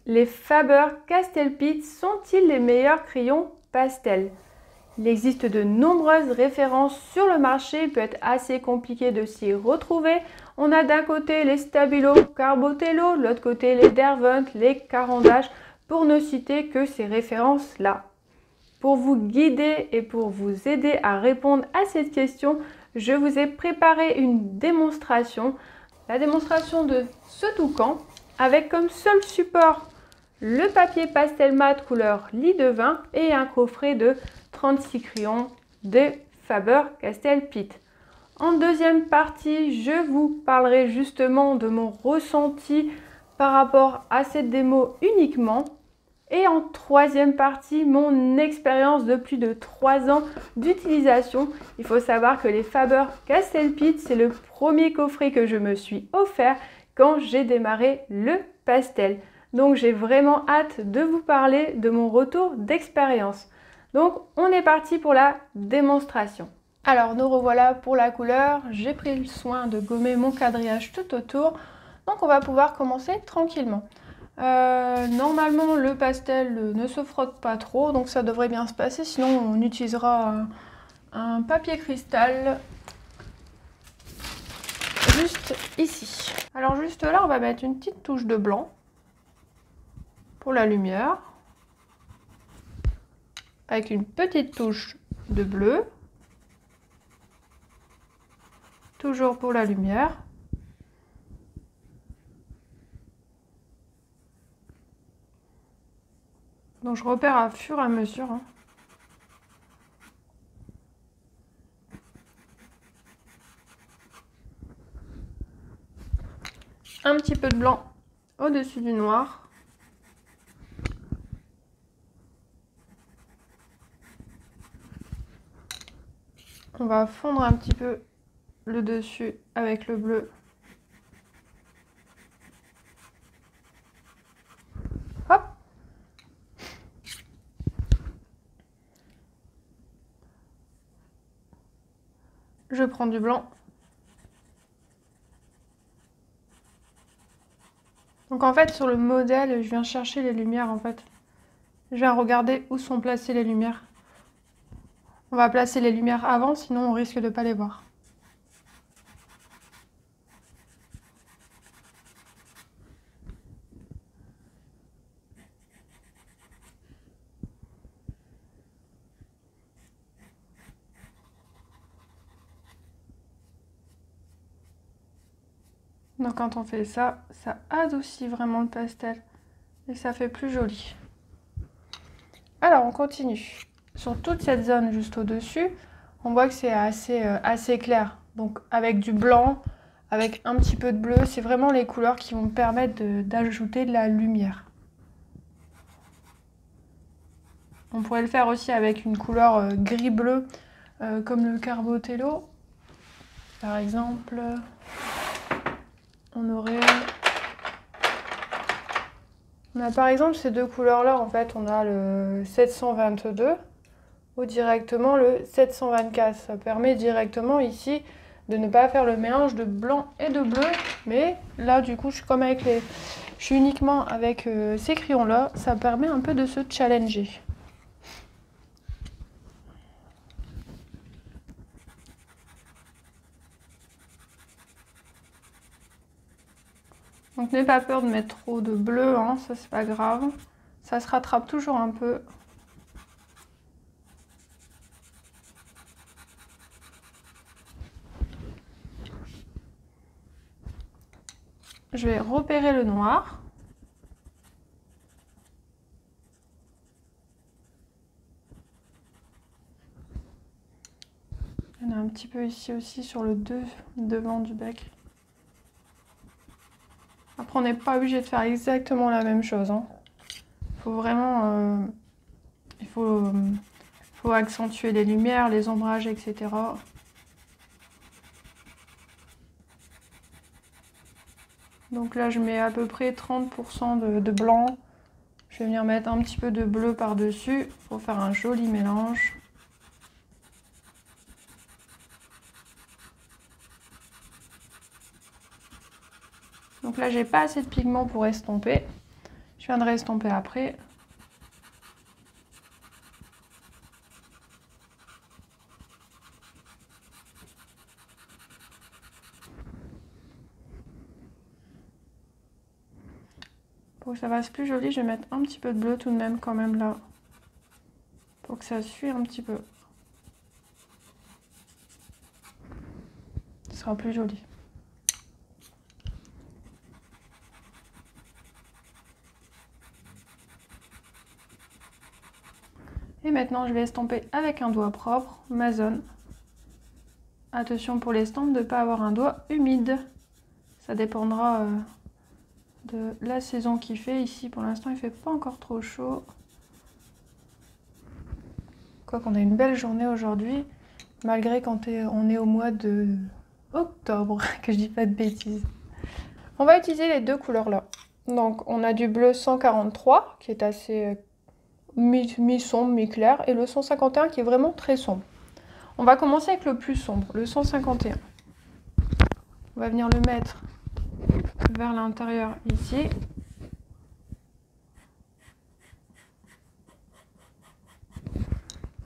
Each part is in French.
Les Faber-Castell Pitt sont-ils les meilleurs crayons pastel? Il existe de nombreuses références sur le marché, il peut être assez compliqué de s'y retrouver. On a d'un côté les Stabilo Carbotello, de l'autre côté les Derwent, les Caran-d'Ache, pour ne citer que ces références-là. Pour vous guider et pour vous aider à répondre à cette question, je vous ai préparé une démonstration. La démonstration de ce toucan, avec comme seul support le papier pastel mat couleur lit de vin et un coffret de 36 crayons de Faber-Castell Pitt. En deuxième partie, je vous parlerai justement de mon ressenti par rapport à cette démo uniquement. Et en troisième partie, mon expérience de plus de 3 ans d'utilisation. Il faut savoir que les Faber-Castell Pitt, c'est le premier coffret que je me suis offert quand j'ai démarré le pastel. Donc j'ai vraiment hâte de vous parler de mon retour d'expérience. Donc on est parti pour la démonstration. Alors nous revoilà pour la couleur. J'ai pris le soin de gommer mon quadrillage tout autour. Donc on va pouvoir commencer tranquillement. Normalement le pastel ne se frotte pas trop, donc ça devrait bien se passer. Sinon on utilisera un papier cristal juste ici. Alors juste là on va mettre une petite touche de blanc pour la lumière, avec une petite touche de bleu, toujours pour la lumière. Donc je repère à fur et à mesure. Un petit peu de blanc au-dessus du noir. On va fondre un petit peu le dessus avec le bleu. Hop! Je prends du blanc. Donc en fait sur le modèle, je viens chercher les lumières en fait. Je viens regarder où sont placées les lumières. On va placer les lumières avant, sinon on risque de ne pas les voir. Donc quand on fait ça, ça adoucit vraiment le pastel et ça fait plus joli. Alors on continue. Sur toute cette zone juste au-dessus, on voit que c'est assez clair. Donc avec du blanc, avec un petit peu de bleu, c'est vraiment les couleurs qui vont me permettre d'ajouter de la lumière. On pourrait le faire aussi avec une couleur gris-bleu, comme le Carbotello. Par exemple, on a par exemple ces deux couleurs-là, en fait, on a le 722 ou directement le 724. Ça permet directement ici de ne pas faire le mélange de blanc et de bleu. Mais là, du coup, je suis uniquement avec ces crayons-là. Ça permet un peu de se challenger. Donc n'aie pas peur de mettre trop de bleu, hein, ça c'est pas grave. Ça se rattrape toujours un peu. Je vais repérer le noir. Il y en a un petit peu ici aussi sur le devant du bec. Après on n'est pas obligé de faire exactement la même chose. Hein. Faut vraiment... il faut accentuer les lumières, les ombrages, etc. Donc là je mets à peu près 30% de blanc. Je vais venir mettre un petit peu de bleu par-dessus pour faire un joli mélange. Donc là j'ai pas assez de pigment pour estomper. Je viendrai estomper après. Pour que ça fasse plus joli, je vais mettre un petit peu de bleu tout de même quand même là. Pour que ça suive un petit peu. Ce sera plus joli. Et maintenant, je vais estomper avec un doigt propre, ma zone. Attention pour l'estampe de ne pas avoir un doigt humide. Ça dépendra de la saison qu'il fait. Ici, pour l'instant, il ne fait pas encore trop chaud. Quoi qu'on a une belle journée aujourd'hui, malgré quand on est au mois de octobre, que je dis pas de bêtises. On va utiliser les deux couleurs là. Donc, on a du bleu 143, qui est assez mi-sombre, mi-clair, et le 151 qui est vraiment très sombre. On va commencer avec le plus sombre, le 151. On va venir le mettre vers l'intérieur ici.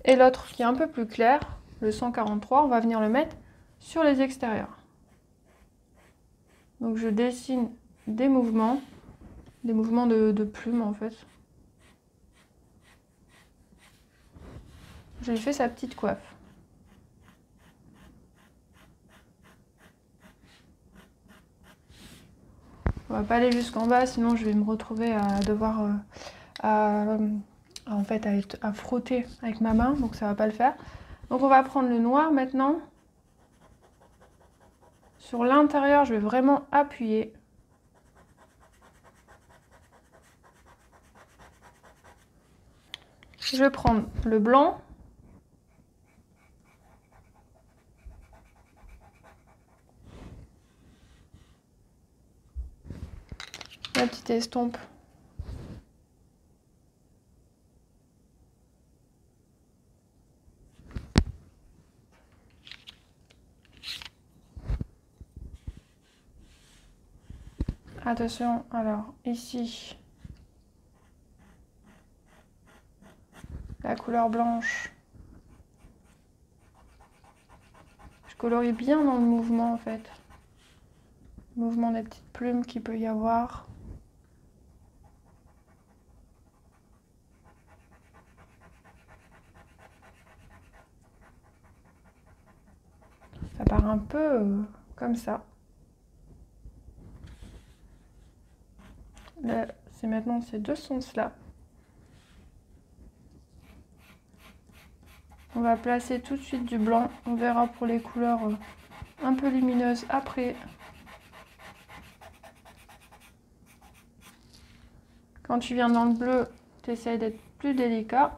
Et l'autre qui est un peu plus clair, le 143, on va venir le mettre sur les extérieurs. Donc je dessine des mouvements de plumes en fait. J'ai fait sa petite coiffe. On va pas aller jusqu'en bas, sinon je vais me retrouver à devoir à frotter avec ma main, donc ça va pas le faire. Donc on va prendre le noir maintenant. Sur l'intérieur, je vais vraiment appuyer. Je vais prendre le blanc. La petite estompe. Attention, alors ici, la couleur blanche. Je colorie bien dans le mouvement en fait. Le mouvement des petites plumes qu'il peut y avoir. Ça part un peu comme ça. Là, c'est maintenant ces deux sens-là. On va placer tout de suite du blanc. On verra pour les couleurs un peu lumineuses après. Quand tu viens dans le bleu, tu essayes d'être plus délicat.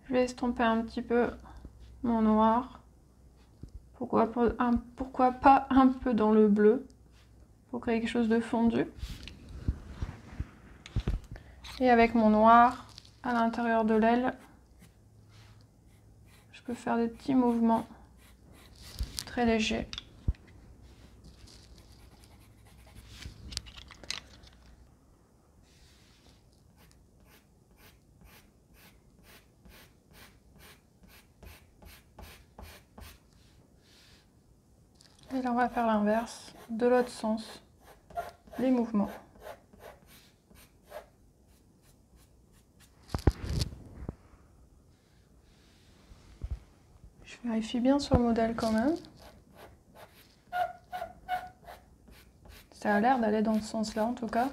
Je vais estomper un petit peu mon noir. Pourquoi pas un peu dans le bleu pour créer quelque chose de fondu. Et avec mon noir à l'intérieur de l'aile, je peux faire des petits mouvements très légers. Et là, on va faire l'inverse, de l'autre sens, les mouvements. Je vérifie bien sur le modèle quand même. Ça a l'air d'aller dans ce sens-là en tout cas.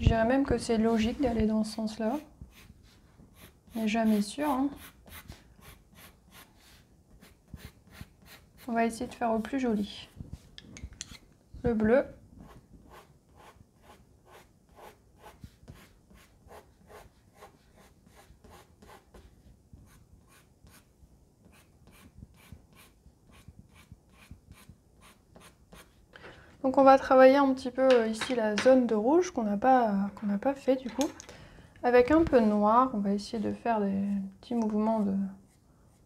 Je dirais même que c'est logique d'aller dans ce sens-là. Mais jamais sûr. Hein. On va essayer de faire au plus joli. Le bleu. Donc on va travailler un petit peu ici la zone de rouge qu'on n'a pas fait du coup. Avec un peu de noir, on va essayer de faire des petits mouvements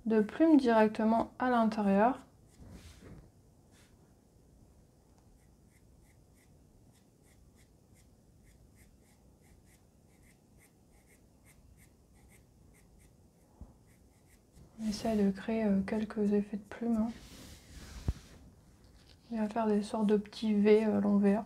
de plumes directement à l'intérieur. On essaie de créer quelques effets de plumes. Hein. Et à faire des sortes de petits V à l'envers.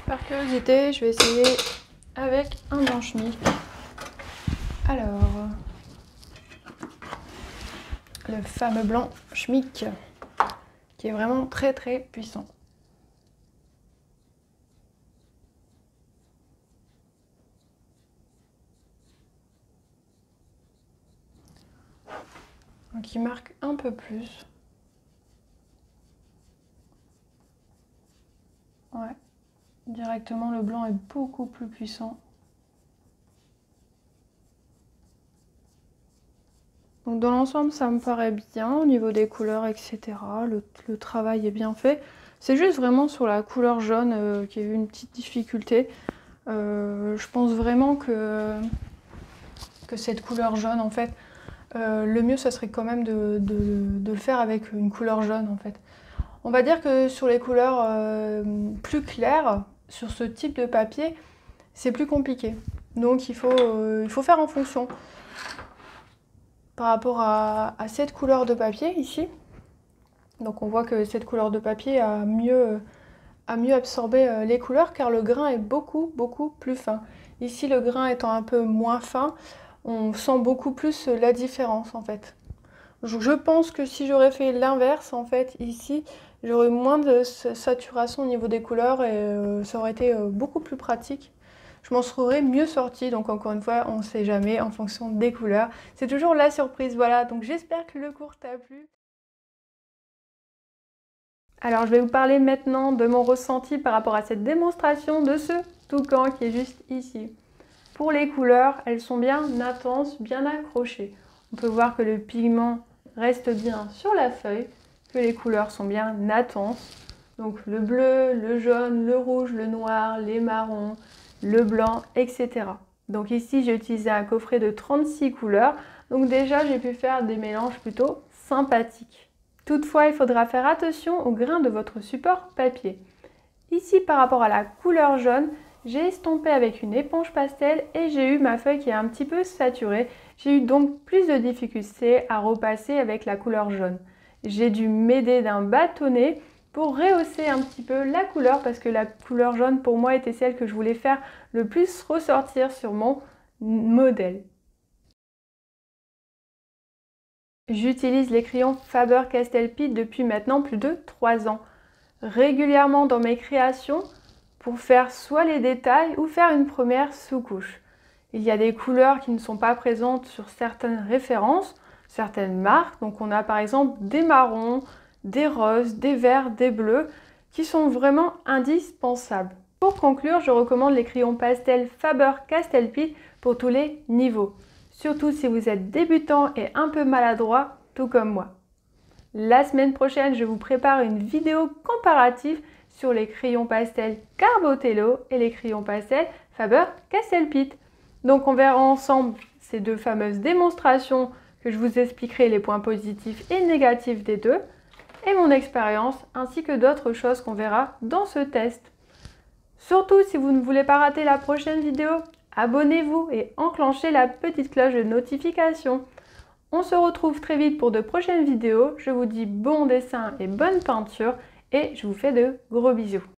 Par curiosité, je vais essayer avec un blanc schmick. Alors, le fameux blanc schmick, qui est vraiment très très puissant. Donc il marque un peu plus. Ouais. Directement, le blanc est beaucoup plus puissant. Donc dans l'ensemble, ça me paraît bien au niveau des couleurs, etc. Le travail est bien fait. C'est juste vraiment sur la couleur jaune qu'il y a eu une petite difficulté. Je pense vraiment que cette couleur jaune, en fait, le mieux, ça serait quand même de le faire avec une couleur jaune, en fait. On va dire que sur les couleurs plus claires, sur ce type de papier, c'est plus compliqué. Donc il faut faire en fonction. Par rapport à cette couleur de papier ici, donc on voit que cette couleur de papier a mieux absorbé les couleurs car le grain est beaucoup plus fin. Ici, le grain étant un peu moins fin, on sent beaucoup plus la différence en fait. Je pense que si j'aurais fait l'inverse en fait ici, j'aurais moins de saturation au niveau des couleurs et ça aurait été beaucoup plus pratique. Je m'en serais mieux sortie, donc encore une fois, on ne sait jamais en fonction des couleurs. C'est toujours la surprise, voilà. Donc j'espère que le cours t'a plu. Alors je vais vous parler maintenant de mon ressenti par rapport à cette démonstration de ce toucan qui est juste ici. Pour les couleurs, elles sont bien intenses, bien accrochées. On peut voir que le pigment reste bien sur la feuille, que les couleurs sont bien intenses. Donc le bleu, le jaune, le rouge, le noir, les marrons, le blanc, etc. Donc ici, j'ai utilisé un coffret de 36 couleurs. Donc déjà, j'ai pu faire des mélanges plutôt sympathiques. Toutefois, il faudra faire attention au grain de votre support papier. Ici, par rapport à la couleur jaune, j'ai estompé avec une éponge pastel et j'ai eu ma feuille qui est un petit peu saturée. J'ai eu donc plus de difficultés à repasser avec la couleur jaune. J'ai dû m'aider d'un bâtonnet pour rehausser un petit peu la couleur parce que la couleur jaune pour moi était celle que je voulais faire le plus ressortir sur mon modèle. J'utilise les crayons Faber-Castell Pitt depuis maintenant plus de 3 ans. Régulièrement dans mes créations pour faire soit les détails ou faire une première sous-couche. Il y a des couleurs qui ne sont pas présentes sur certaines références, certaines marques. Donc on a par exemple des marrons, des roses, des verts, des bleus qui sont vraiment indispensables. Pour conclure, je recommande les crayons pastel Faber-Castell Pitt pour tous les niveaux. Surtout si vous êtes débutant et un peu maladroit, tout comme moi. La semaine prochaine, je vous prépare une vidéo comparative sur les crayons pastel Carbotello et les crayons pastel Faber-Castell Pitt. Donc on verra ensemble ces deux fameuses démonstrations que je vous expliquerai les points positifs et négatifs des deux et mon expérience ainsi que d'autres choses qu'on verra dans ce test. Surtout, si vous ne voulez pas rater la prochaine vidéo, abonnez-vous et enclenchez la petite cloche de notification. On se retrouve très vite pour de prochaines vidéos. Je vous dis bon dessin et bonne peinture et je vous fais de gros bisous.